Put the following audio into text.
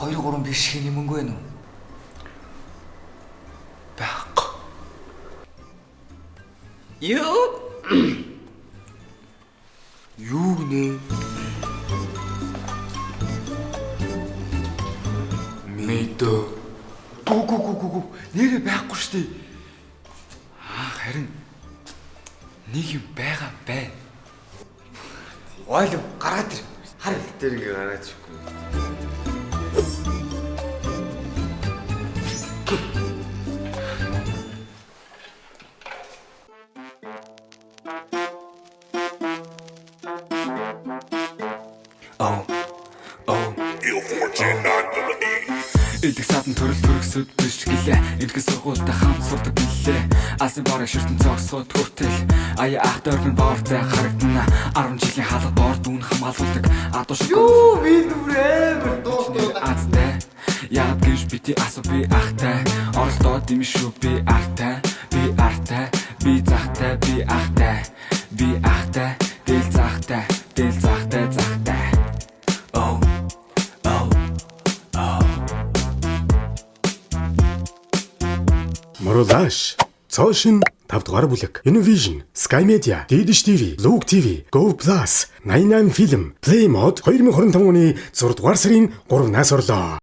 2 3 биш шиг нэмэнгүй байна уу? Байхгүй. Юу? Юу нэ? Мэдээ. Гү. Нэрээ байхгүй шүү дээ. Харин нэг юм байгаа байна. Ойлоо гараад ир. Хар Тэр ингээ гараач ихгүй. Илэх садан төрөлсөд биш гэлээ. Иргэн сургуультай хамт сурдаг билээ. Асын бараг ширтэн цогсоод хүртэл аяа ах дөрмөн боортой харагдана. 10 жилийн хаалга боор дүүн хамгаалуулдаг. Адуу шиг Юу би нүрээр дуу. азтай. Яг гэж бити асуу би ахтай. Оролдоо дим шүү би артай. Би артай. Би захтай. Би ахтай. Би ахтай. Дэл захтай. Дэл захтай захтай. Oh. Моролаш, Цоошин 5 дугаар бүлэг. Univision, Sky Media, Didish TV, Look TV, Go Plus, 88 Film, Play Mode 2025 оны 6 дугаар сарын 3-наас орлоо.